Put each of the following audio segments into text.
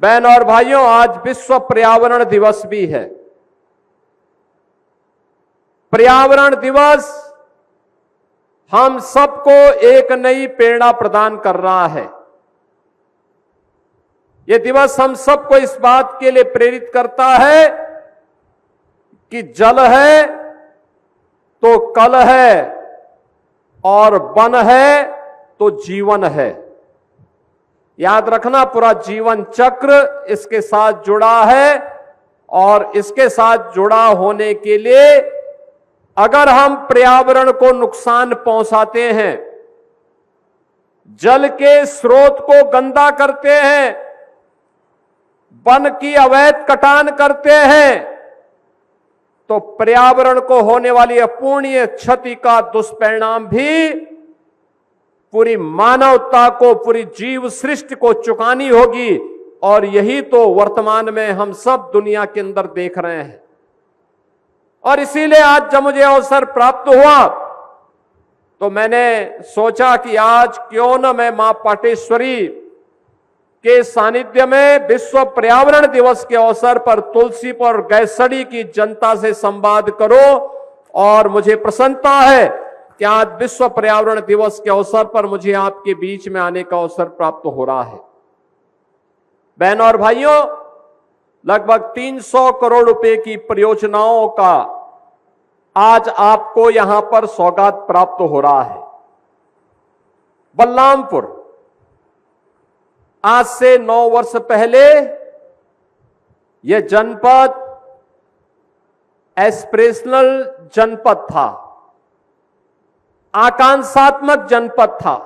बहन और भाइयों, आज विश्व पर्यावरण दिवस भी है। पर्यावरण दिवस हम सबको एक नई प्रेरणा प्रदान कर रहा है। यह दिवस हम सबको इस बात के लिए प्रेरित करता है कि जल है तो कल है और वन है तो जीवन है। याद रखना, पूरा जीवन चक्र इसके साथ जुड़ा है और इसके साथ जुड़ा होने के लिए अगर हम पर्यावरण को नुकसान पहुंचाते हैं, जल के स्रोत को गंदा करते हैं, वन की अवैध कटान करते हैं, तो पर्यावरण को होने वाली अपूर्णीय क्षति का दुष्परिणाम भी पूरी मानवता को, पूरी जीव सृष्टि को चुकानी होगी। और यही तो वर्तमान में हम सब दुनिया के अंदर देख रहे हैं। और इसीलिए आज जब मुझे अवसर प्राप्त हुआ तो मैंने सोचा कि आज क्यों न मैं मां पाटेश्वरी के सानिध्य में विश्व पर्यावरण दिवस के अवसर पर तुलसीपुर और गैसड़ी की जनता से संवाद करो। और मुझे प्रसन्नता है कि आज विश्व पर्यावरण दिवस के अवसर पर मुझे आपके बीच में आने का अवसर प्राप्त हो रहा है। बहनों और भाइयों, लगभग 300 करोड़ रुपए की परियोजनाओं का आज आपको यहां पर सौगात प्राप्त हो रहा है। बलरामपुर आज से 9 वर्ष पहले यह जनपद एस्पिरेशनल जनपद था, आकांक्षात्मक जनपद था।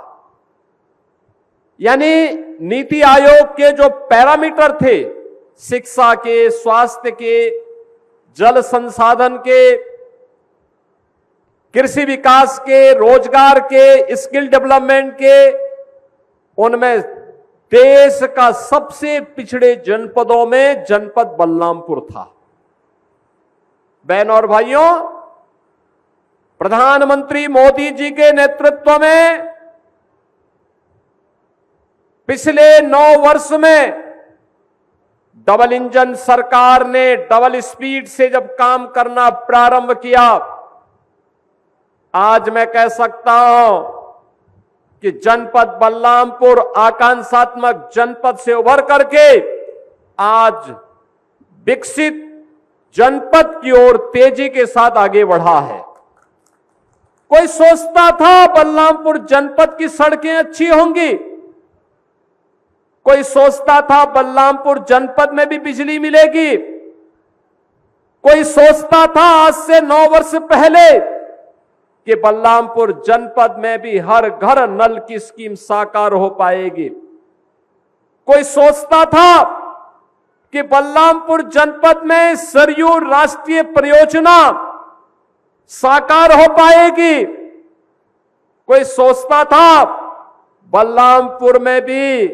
यानी नीति आयोग के जो पैरामीटर थे, शिक्षा के, स्वास्थ्य के, जल संसाधन के, कृषि विकास के, रोजगार के, स्किल डेवलपमेंट के, उनमें देश का सबसे पिछड़े जनपदों में जनपद बलरामपुर था। बहनों और भाइयों, प्रधानमंत्री मोदी जी के नेतृत्व में पिछले 9 वर्ष में डबल इंजन सरकार ने डबल स्पीड से जब काम करना प्रारंभ किया, आज मैं कह सकता हूं कि जनपद बलरामपुर आकांक्षात्मक जनपद से उभर करके आज विकसित जनपद की ओर तेजी के साथ आगे बढ़ा है। कोई सोचता था बलरामपुर जनपद की सड़कें अच्छी होंगी, कोई सोचता था बलरामपुर जनपद में भी बिजली मिलेगी, कोई सोचता था आज से 9 वर्ष पहले कि बलरामपुर जनपद में भी हर घर नल की स्कीम साकार हो पाएगी। कोई सोचता था कि बलरामपुर जनपद में सरयू राष्ट्रीय परियोजना साकार हो पाएगी। कोई सोचता था बलरामपुर में भी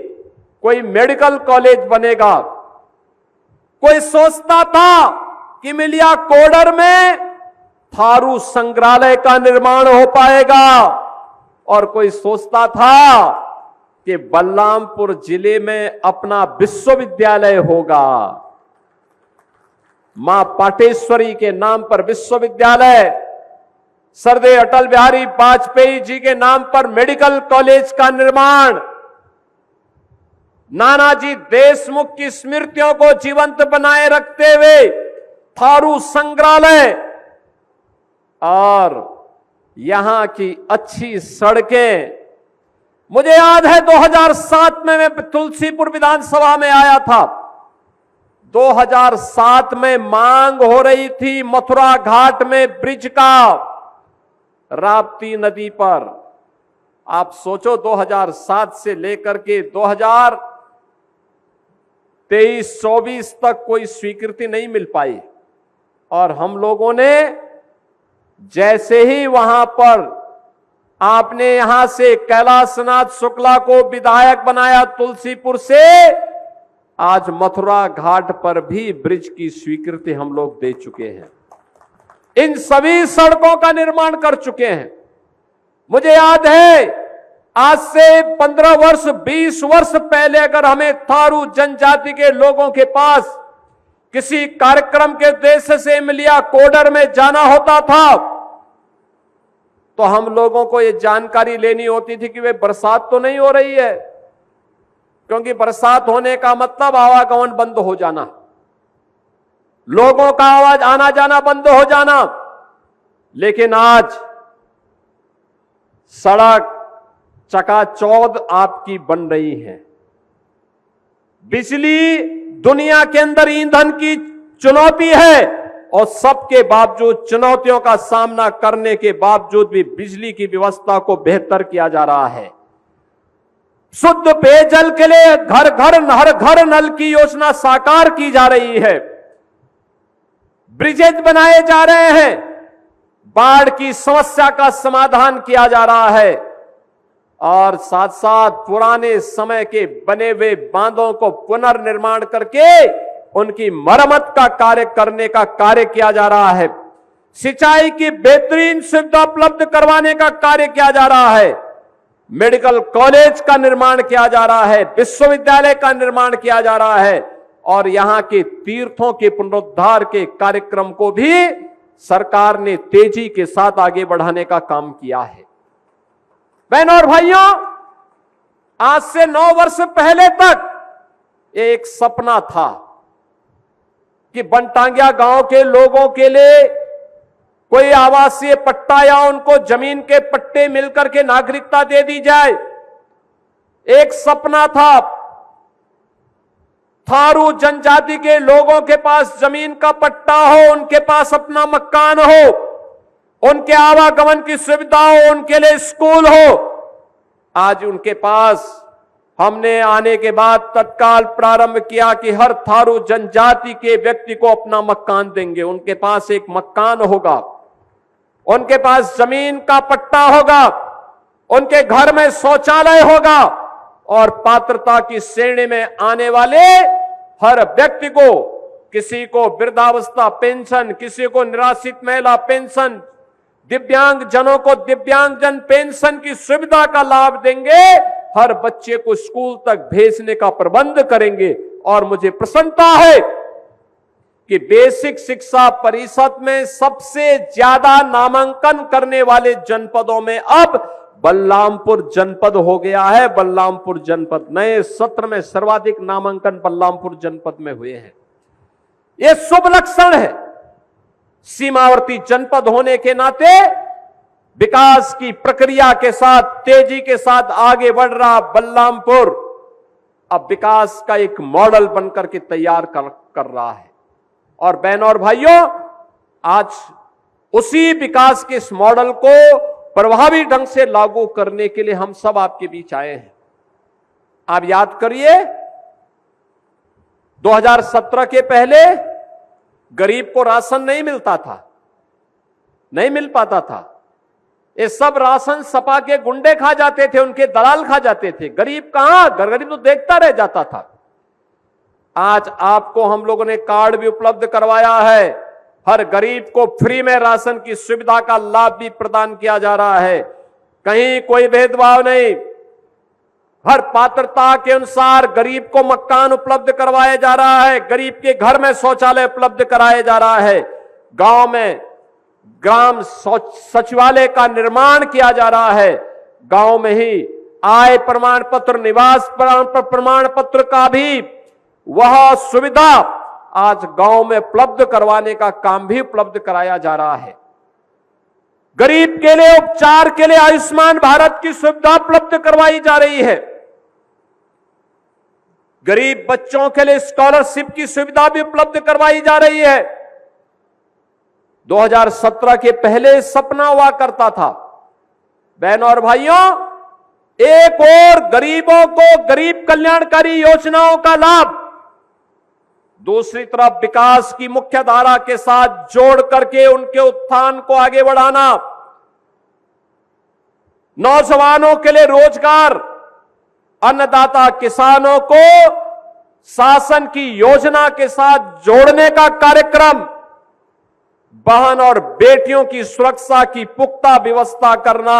कोई मेडिकल कॉलेज बनेगा। कोई सोचता था कि मिलिया कोडर में थारू संग्रहालय का निर्माण हो पाएगा। और कोई सोचता था कि बलरामपुर जिले में अपना विश्वविद्यालय होगा, मां पाटेश्वरी के नाम पर विश्वविद्यालय, सरदेव अटल बिहारी वाजपेयी जी के नाम पर मेडिकल कॉलेज का निर्माण, नानाजी देशमुख की स्मृतियों को जीवंत बनाए रखते हुए थारू संग्रहालय, और यहां की अच्छी सड़कें। मुझे याद है 2007 में मैं तुलसीपुर विधानसभा में आया था। 2007 में मांग हो रही थी मथुरा घाट में ब्रिज का, राप्ती नदी पर। आप सोचो 2007 से लेकर के 2023-24 तक कोई स्वीकृति नहीं मिल पाई। और हम लोगों ने जैसे ही वहां पर आपने यहां से कैलाशनाथ शुक्ला को विधायक बनाया तुलसीपुर से, आज मथुरा घाट पर भी ब्रिज की स्वीकृति हम लोग दे चुके हैं। इन सभी सड़कों का निर्माण कर चुके हैं। मुझे याद है आज से 15 वर्ष 20 वर्ष पहले अगर हमें थारू जनजाति के लोगों के पास किसी कार्यक्रम के उद्देश्य से इमलिया कोडर में जाना होता था तो हम लोगों को यह जानकारी लेनी होती थी कि वे बरसात तो नहीं हो रही है, क्योंकि बरसात होने का मतलब आवागमन बंद हो जाना, लोगों का आवाज आना जाना बंद हो जाना। लेकिन आज सड़क चकाचौंध आपकी बन रही है। बिजली दुनिया के अंदर ईंधन की चुनौती है और सबके बावजूद चुनौतियों का सामना करने के बावजूद भी बिजली की व्यवस्था को बेहतर किया जा रहा है। शुद्ध पेयजल के लिए घर घर हर घर नल की योजना साकार की जा रही है। ब्रिजेज बनाए जा रहे हैं, बाढ़ की समस्या का समाधान किया जा रहा है और साथ साथ पुराने समय के बने हुए बांधों को पुनर्निर्माण करके उनकी मरम्मत का कार्य करने का कार्य किया जा रहा है। सिंचाई की बेहतरीन सुविधा उपलब्ध करवाने का कार्य किया जा रहा है। मेडिकल कॉलेज का निर्माण किया जा रहा है, विश्वविद्यालय का निर्माण किया जा रहा है और यहां के तीर्थों के पुनरुद्धार के कार्यक्रम को भी सरकार ने तेजी के साथ आगे बढ़ाने का काम किया है। बहनों और भाइयों, आज से 9 वर्ष पहले तक एक सपना था कि बनटांगिया गांव के लोगों के लिए कोई आवासीय पट्टा या उनको जमीन के पट्टे मिलकर के नागरिकता दे दी जाए। एक सपना था थारू जनजाति के लोगों के पास जमीन का पट्टा हो, उनके पास अपना मकान हो, उनके आवागमन की सुविधा हो, उनके लिए स्कूल हो। आज उनके पास हमने आने के बाद तत्काल प्रारंभ किया कि हर थारू जनजाति के व्यक्ति को अपना मकान देंगे। उनके पास एक मकान होगा, उनके पास जमीन का पट्टा होगा, उनके घर में शौचालय होगा और पात्रता की श्रेणी में आने वाले हर व्यक्ति को, किसी को वृद्धावस्था पेंशन, किसी को निराश्रित महिला पेंशन, दिव्यांग जनों को दिव्यांगजन पेंशन की सुविधा का लाभ देंगे, हर बच्चे को स्कूल तक भेजने का प्रबंध करेंगे। और मुझे प्रसन्नता है कि बेसिक शिक्षा परिषद में सबसे ज्यादा नामांकन करने वाले जनपदों में अब बलरामपुर जनपद हो गया है। बलरामपुर जनपद नए सत्र में सर्वाधिक नामांकन बलरामपुर जनपद में हुए हैं। यह शुभ लक्षण है। सीमावर्ती जनपद होने के नाते विकास की प्रक्रिया के साथ तेजी के साथ आगे बढ़ रहा बलरामपुर अब विकास का एक मॉडल बनकर के तैयार कर रहा है। और बहनों और भाइयों, आज उसी विकास के इस मॉडल को प्रभावी ढंग से लागू करने के लिए हम सब आपके बीच आए हैं। आप याद करिए, 2017 के पहले गरीब को राशन नहीं मिलता था, नहीं मिल पाता था। ये सब राशन सपा के गुंडे खा जाते थे, उनके दलाल खा जाते थे। गरीब कहां, गरीब तो देखता रह जाता था। आज आपको हम लोगों ने कार्ड भी उपलब्ध करवाया है। हर गरीब को फ्री में राशन की सुविधा का लाभ भी प्रदान किया जा रहा है। कहीं कोई भेदभाव नहीं, हर पात्रता के अनुसार गरीब को मकान उपलब्ध करवाया जा रहा है, गरीब के घर में शौचालय उपलब्ध कराया जा रहा है, गांव में ग्राम सचिवालय का निर्माण किया जा रहा है, गांव में ही आय प्रमाण पत्र, निवास प्रमाण पत्र का भी वह सुविधा आज गांव में उपलब्ध करवाने का काम भी उपलब्ध कराया जा रहा है। गरीब के लिए उपचार के लिए आयुष्मान भारत की सुविधा उपलब्ध करवाई जा रही है। गरीब बच्चों के लिए स्कॉलरशिप की सुविधा भी उपलब्ध करवाई जा रही है। 2017 के पहले सपना हुआ करता था। बहनों और भाइयों, एक और गरीबों को गरीब कल्याणकारी योजनाओं का लाभ, दूसरी तरफ विकास की मुख्य धारा के साथ जोड़ करके उनके उत्थान को आगे बढ़ाना, नौजवानों के लिए रोजगार, अन्नदाता किसानों को शासन की योजना के साथ जोड़ने का कार्यक्रम, बहन और बेटियों की सुरक्षा की पुख्ता व्यवस्था करना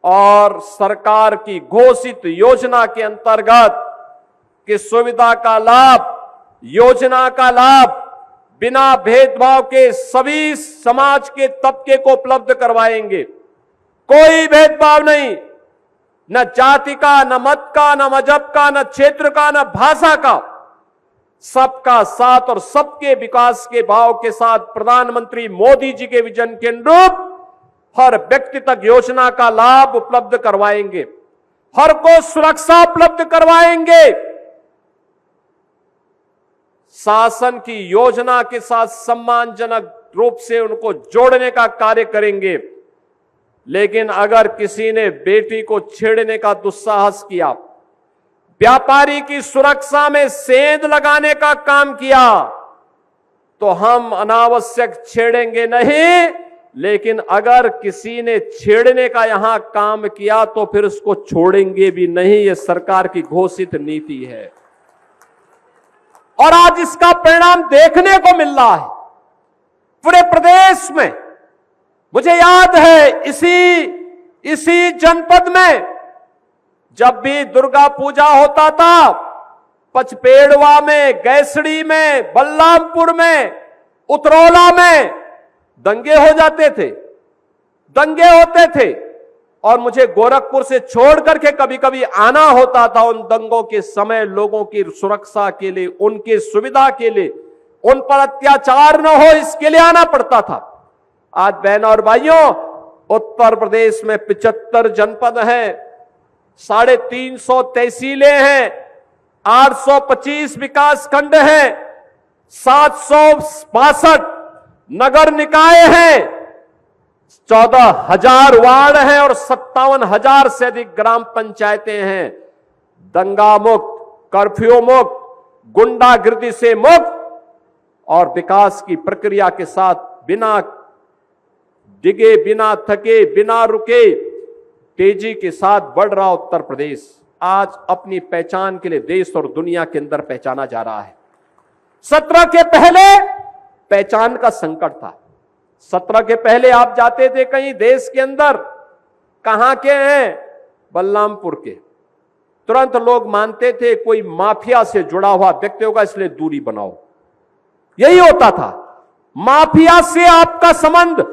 और सरकार की घोषित योजना के अंतर्गत कि सुविधा का लाभ, योजना का लाभ बिना भेदभाव के सभी समाज के तबके को उपलब्ध करवाएंगे। कोई भेदभाव नहीं, न जाति का, न मत का, न मजहब का, न क्षेत्र का, न भाषा का। सबका साथ और सबके विकास के भाव के साथ प्रधानमंत्री मोदी जी के विजन के अनुरूप हर व्यक्ति तक योजना का लाभ उपलब्ध करवाएंगे, हर को सुरक्षा उपलब्ध करवाएंगे, शासन की योजना के साथ सम्मानजनक रूप से उनको जोड़ने का कार्य करेंगे। लेकिन अगर किसी ने बेटी को छेड़ने का दुस्साहस किया, व्यापारी की सुरक्षा में सेंध लगाने का काम किया, तो हम अनावश्यक छेड़ेंगे नहीं, लेकिन अगर किसी ने छेड़ने का यहां काम किया तो फिर उसको छोड़ेंगे भी नहीं। यह सरकार की घोषित नीति है और आज इसका परिणाम देखने को मिल रहा है पूरे प्रदेश में। मुझे याद है इसी जनपद में जब भी दुर्गा पूजा होता था, पचपेड़वा में, गैसड़ी में, बलरामपुर में, उतरौला में दंगे हो जाते थे, दंगे होते थे। और मुझे गोरखपुर से छोड़ करके कभी कभी आना होता था उन दंगों के समय, लोगों की सुरक्षा के लिए, उनकी सुविधा के लिए, उन पर अत्याचार न हो इसके लिए आना पड़ता था। आज बहनों और भाइयों, उत्तर प्रदेश में 75 जनपद हैं, 350 तहसीलें हैं, 825 विकास खंड हैं, 762 नगर निकाय हैं, 14,000 वार्ड हैं और 57,000 से अधिक ग्राम पंचायतें हैं। दंगा मुक्त, कर्फ्यू मुक्त, गुंडागिर्दी से मुक्त और विकास की प्रक्रिया के साथ बिना डिगे, बिना थके, बिना रुके तेजी के साथ बढ़ रहा उत्तर प्रदेश आज अपनी पहचान के लिए देश और दुनिया के अंदर पहचाना जा रहा है। 17 के पहले पहचान का संकट था। 17 के पहले आप जाते थे कहीं देश के अंदर, कहां के हैं? बलरामपुर के। तुरंत लोग मानते थे कोई माफिया से जुड़ा हुआ व्यक्ति होगा, इसलिए दूरी बनाओ। यही होता था। माफिया से आपका संबंध,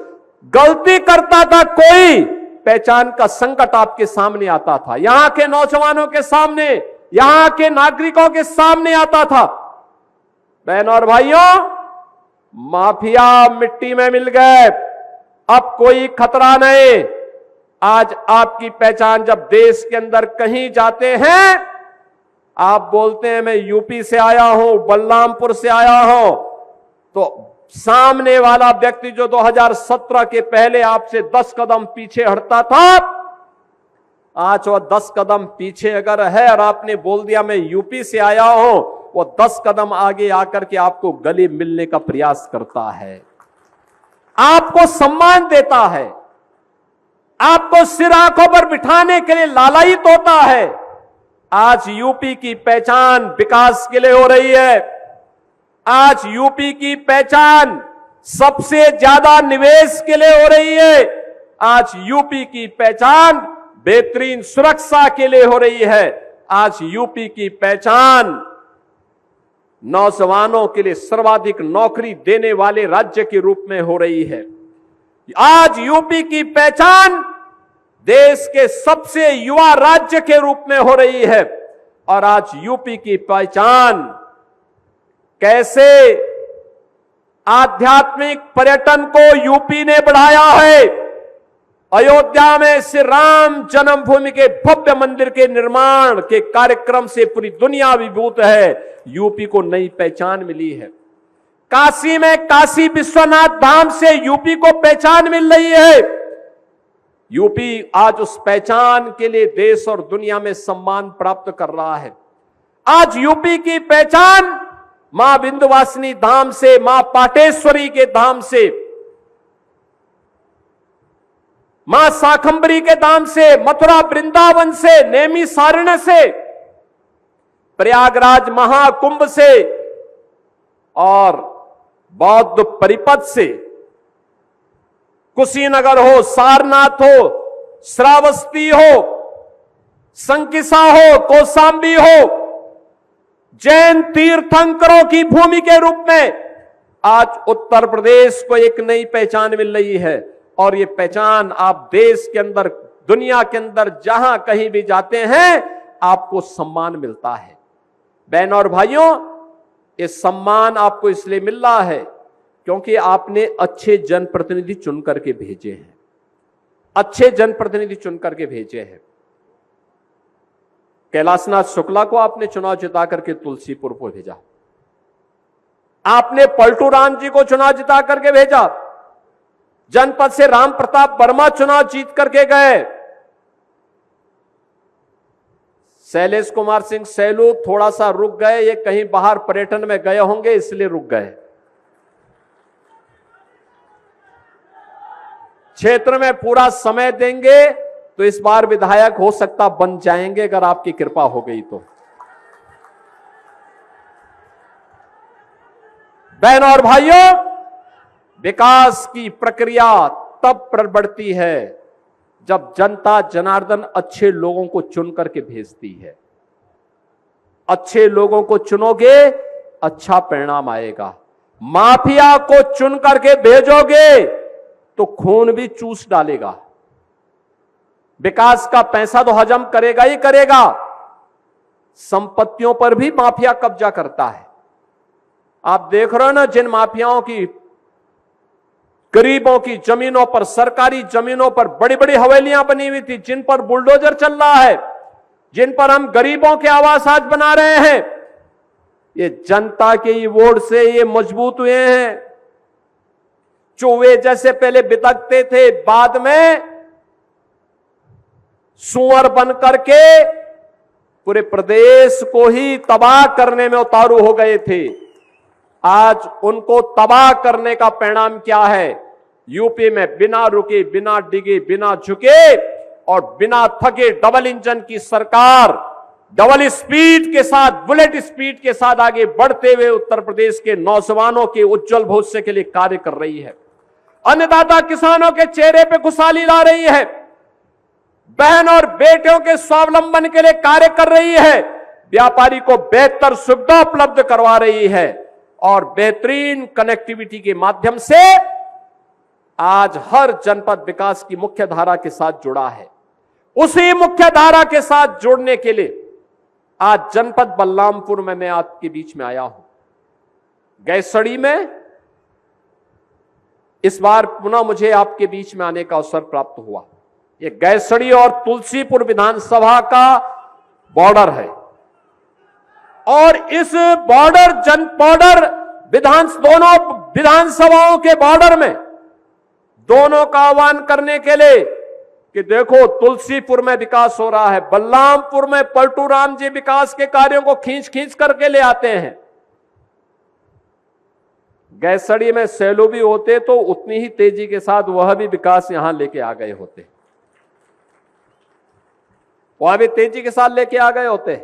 गलती करता था कोई, पहचान का संकट आपके सामने आता था, यहां के नौजवानों के सामने, यहां के नागरिकों के सामने आता था। बहनों और भाइयों, माफिया मिट्टी में मिल गए, अब कोई खतरा नहीं। आज आपकी पहचान जब देश के अंदर कहीं जाते हैं, आप बोलते हैं मैं यूपी से आया हूं, बलरामपुर से आया हूं, तो सामने वाला व्यक्ति जो 2017 के पहले आपसे 10 कदम पीछे हटता था, आज वह 10 कदम पीछे अगर है और आपने बोल दिया मैं यूपी से आया हूं, वो 10 कदम आगे आकर के आपको गले मिलने का प्रयास करता है, आपको सम्मान देता है, आपको सिर आंखों पर बिठाने के लिए लालायित होता है। आज यूपी की पहचान विकास के लिए हो रही है। आज यूपी की पहचान सबसे ज्यादा निवेश के लिए हो रही है। आज यूपी की पहचान बेहतरीन सुरक्षा के लिए हो रही है। आज यूपी की पहचान नौजवानों के लिए सर्वाधिक नौकरी देने वाले राज्य के रूप में हो रही है। आज यूपी की पहचान देश के सबसे युवा राज्य के रूप में हो रही है। और आज यूपी की पहचान कैसे आध्यात्मिक पर्यटन को यूपी ने बढ़ाया है। अयोध्या में श्री राम जन्मभूमि के भव्य मंदिर के निर्माण के कार्यक्रम से पूरी दुनिया विभूत है। यूपी को नई पहचान मिली है। काशी में काशी विश्वनाथ धाम से यूपी को पहचान मिल रही है। यूपी आज उस पहचान के लिए देश और दुनिया में सम्मान प्राप्त कर रहा है। आज यूपी की पहचान मां विंध्यवासिनी धाम से, मां पाटेश्वरी के धाम से, मां शाकंभरी के धाम से, मथुरा वृंदावन से, नैमिषारण्य से, प्रयागराज महाकुंभ से और बौद्ध परिपथ से, कुशीनगर हो, सारनाथ हो, श्रावस्ती हो, संकिसा हो, कौशांबी हो, जैन तीर्थंकरों की भूमि के रूप में आज उत्तर प्रदेश को एक नई पहचान मिल रही है। और ये पहचान आप देश के अंदर, दुनिया के अंदर जहां कहीं भी जाते हैं आपको सम्मान मिलता है। बहन और भाइयों, ये सम्मान आपको इसलिए मिल रहा है क्योंकि आपने अच्छे जनप्रतिनिधि चुन करके भेजे हैं, अच्छे जनप्रतिनिधि चुन करके भेजे हैं। कैलाशनाथ शुक्ला को आपने चुनाव जिता करके तुलसीपुर को भेजा, आपने पलटू राम जी को चुनाव जिता करके भेजा, जनपद से राम प्रताप वर्मा चुनाव जीत करके गए, शैलेश कुमार सिंह सैलू थोड़ा सा रुक गए, ये कहीं बाहर पर्यटन में गए होंगे इसलिए रुक गए। क्षेत्र में पूरा समय देंगे तो इस बार विधायक हो सकता बन जाएंगे अगर आपकी कृपा हो गई तो। बहन और भाइयों, विकास की प्रक्रिया तब बढ़ती है जब जनता जनार्दन अच्छे लोगों को चुन करके भेजती है। अच्छे लोगों को चुनोगे, अच्छा परिणाम आएगा। माफिया को चुन करके भेजोगे तो खून भी चूस डालेगा। विकास का पैसा तो हजम करेगा ही करेगा, संपत्तियों पर भी माफिया कब्जा करता है। आप देख रहे हो ना, जिन माफियाओं की, गरीबों की जमीनों पर, सरकारी जमीनों पर बड़ी बड़ी हवेलियां बनी हुई थी, जिन पर बुलडोजर चल रहा है, जिन पर हम गरीबों के आवास आज बना रहे हैं, ये जनता के ही वोट से ये मजबूत हुए हैं। चूहे जैसे पहले बितकते थे, बाद में सुअर बन करके पूरे प्रदेश को ही तबाह करने में उतारू हो गए थे। आज उनको तबाह करने का परिणाम क्या है? यूपी में बिना रुके, बिना डिगे, बिना झुके और बिना थके डबल इंजन की सरकार डबल स्पीड के साथ, बुलेट स्पीड के साथ आगे बढ़ते हुए उत्तर प्रदेश के नौजवानों के उज्जवल भविष्य के लिए कार्य कर रही है। अन्नदाता किसानों के चेहरे पे खुशहाली ला रही है। बहन और बेटियों के स्वावलंबन के लिए कार्य कर रही है। व्यापारी को बेहतर सुविधा उपलब्ध करवा रही है और बेहतरीन कनेक्टिविटी के माध्यम से आज हर जनपद विकास की मुख्य धारा के साथ जुड़ा है। उसी मुख्य धारा के साथ जुड़ने के लिए आज जनपद बलरामपुर में मैं आपके बीच में आया हूं। गैसड़ी में इस बार पुनः मुझे आपके बीच में आने का अवसर प्राप्त हुआ। ये गैसड़ी और तुलसीपुर विधानसभा का बॉर्डर है और इस बॉर्डर दोनों विधानसभाओं के बॉर्डर में दोनों का आह्वान करने के लिए कि देखो तुलसीपुर में विकास हो रहा है, बलरामपुर में पलटू राम जी विकास के कार्यों को खींच खींच करके ले आते हैं। गैसड़ी में सैलू भी होते तो उतनी ही तेजी के साथ वह भी विकास यहां लेके आ गए होते, वह भी तेजी के साथ लेके आ गए होते।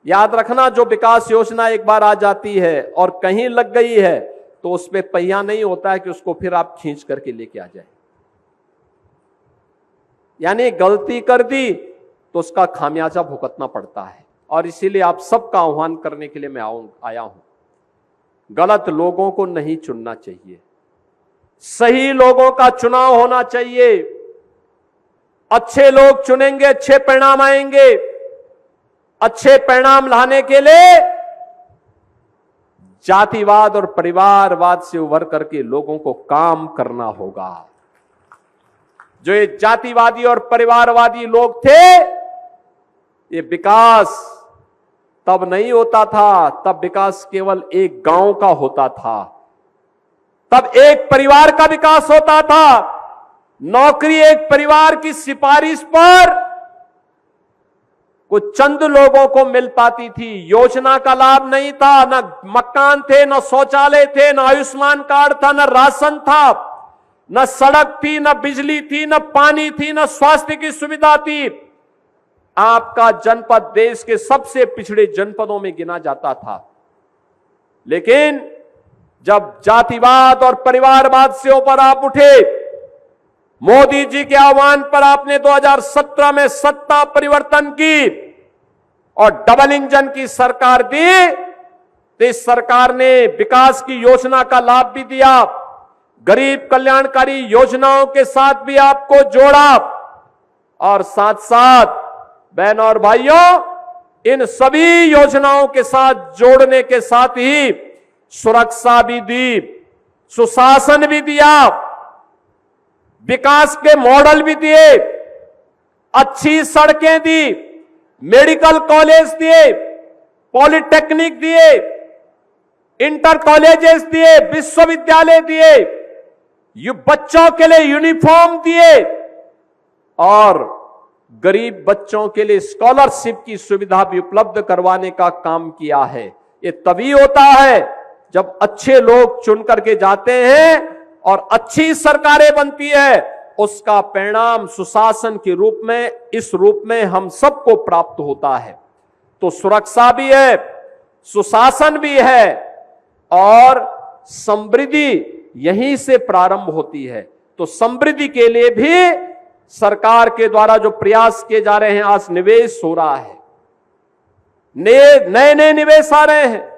याद रखना, जो विकास योजना एक बार आ जाती है और कहीं लग गई है तो उस पे पहिया नहीं होता है कि उसको फिर आप खींच करके लेके आ जाए। यानी गलती कर दी तो उसका खामियाजा भुगतना पड़ता है और इसीलिए आप सबका आह्वान करने के लिए मैं आया हूं। गलत लोगों को नहीं चुनना चाहिए, सही लोगों का चुनाव होना चाहिए। अच्छे लोग चुनेंगे, अच्छे परिणाम आएंगे। अच्छे परिणाम लाने के लिए जातिवाद और परिवारवाद से उभर करके लोगों को काम करना होगा। जो ये जातिवादी और परिवारवादी लोग थे, ये विकास तब नहीं होता था, तब विकास केवल एक गांव का होता था, तब एक परिवार का विकास होता था। नौकरी एक परिवार की सिफारिश पर कुछ चंद लोगों को मिल पाती थी। योजना का लाभ नहीं था, न मकान थे, न शौचालय थे, न आयुष्मान कार्ड था, न राशन था, न सड़क थी, न बिजली थी, न पानी थी, न स्वास्थ्य की सुविधा थी। आपका जनपद देश के सबसे पिछड़े जनपदों में गिना जाता था। लेकिन जब जातिवाद और परिवारवाद से ऊपर आप उठे, मोदी जी के आह्वान पर आपने 2017 में सत्ता परिवर्तन की और डबल इंजन की सरकार दी, तो इस सरकार ने विकास की योजना का लाभ भी दिया, गरीब कल्याणकारी योजनाओं के साथ भी आपको जोड़ा और साथ साथ बहनों और भाइयों, इन सभी योजनाओं के साथ जोड़ने के साथ ही सुरक्षा भी दी, सुशासन भी दिया, विकास के मॉडल भी दिए, अच्छी सड़कें दी, मेडिकल कॉलेज दिए, पॉलिटेक्निक दिए, इंटर कॉलेजेस दिए, विश्वविद्यालय दिए, बच्चों के लिए यूनिफॉर्म दिए और गरीब बच्चों के लिए स्कॉलरशिप की सुविधा भी उपलब्ध करवाने का काम किया है। ये तभी होता है जब अच्छे लोग चुन करके जाते हैं और अच्छी सरकारें बनती है, उसका परिणाम सुशासन के रूप में, इस रूप में हम सबको प्राप्त होता है। तो सुरक्षा भी है, सुशासन भी है और समृद्धि यहीं से प्रारंभ होती है। तो समृद्धि के लिए भी सरकार के द्वारा जो प्रयास किए जा रहे हैं, आज निवेश हो रहा है, नए नए निवेश आ रहे हैं।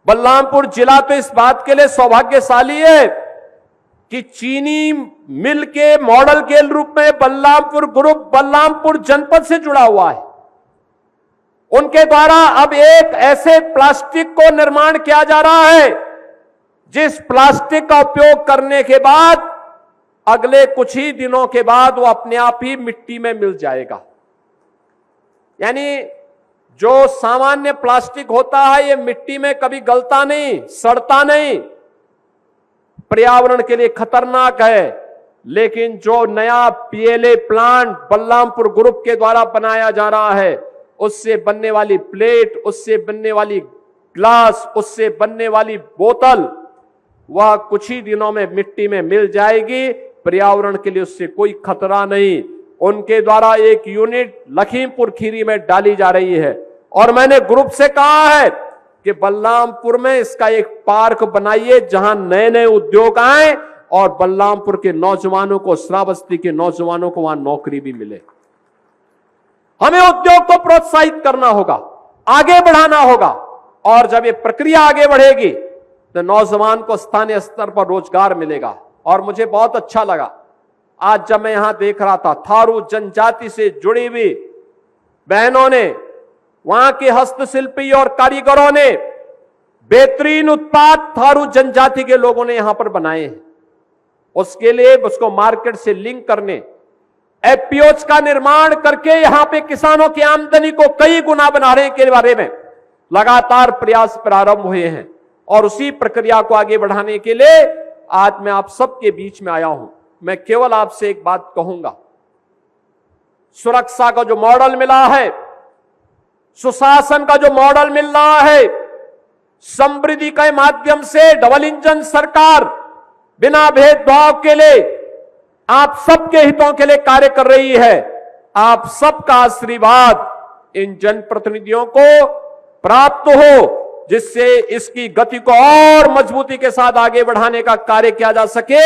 बलरामपुर जिला तो इस बात के लिए सौभाग्यशाली है कि चीनी मिल के मॉडल के रूप में बलरामपुर ग्रुप बलरामपुर जनपद से जुड़ा हुआ है। उनके द्वारा अब एक ऐसे प्लास्टिक को निर्माण किया जा रहा है जिस प्लास्टिक का उपयोग करने के बाद अगले कुछ ही दिनों के बाद वो अपने आप ही मिट्टी में मिल जाएगा। यानी जो सामान्य प्लास्टिक होता है ये मिट्टी में कभी गलता नहीं, सड़ता नहीं, पर्यावरण के लिए खतरनाक है। लेकिन जो नया पीएलए प्लांट बलरामपुर ग्रुप के द्वारा बनाया जा रहा है, उससे बनने वाली प्लेट, उससे बनने वाली ग्लास, उससे बनने वाली बोतल, वह कुछ ही दिनों में मिट्टी में मिल जाएगी। पर्यावरण के लिए उससे कोई खतरा नहीं। उनके द्वारा एक यूनिट लखीमपुर खीरी में डाली जा रही है और मैंने ग्रुप से कहा है कि बलरामपुर में इसका एक पार्क बनाइए जहां नए नए उद्योग आए और बलरामपुर के नौजवानों को, श्रावस्ती के नौजवानों को वहां नौकरी भी मिले। हमें उद्योग को प्रोत्साहित करना होगा, आगे बढ़ाना होगा और जब ये प्रक्रिया आगे बढ़ेगी तो नौजवान को स्थानीय स्तर पर रोजगार मिलेगा। और मुझे बहुत अच्छा लगा आज जब मैं यहां देख रहा था, थारू जनजाति से जुड़ी हुई बहनों ने, वहां के हस्तशिल्पी और कारीगरों ने बेहतरीन उत्पाद थारू जनजाति के लोगों ने यहां पर बनाए हैं। उसके लिए उसको मार्केट से लिंक करने, एफपीओज का निर्माण करके यहां पे किसानों की आमदनी को कई गुना बनाने के बारे में लगातार प्रयास प्रारंभ हुए हैं और उसी प्रक्रिया को आगे बढ़ाने के लिए आज मैं आप सबके बीच में आया हूं। मैं केवल आपसे एक बात कहूंगा, सुरक्षा का जो मॉडल मिला है, सुशासन का जो मॉडल मिल रहा है, समृद्धि के माध्यम से डबल इंजन सरकार बिना भेदभाव के लिए आप सबके हितों के लिए कार्य कर रही है। आप सबका आशीर्वाद इन जनप्रतिनिधियों को प्राप्त हो जिससे इसकी गति को और मजबूती के साथ आगे बढ़ाने का कार्य किया जा सके।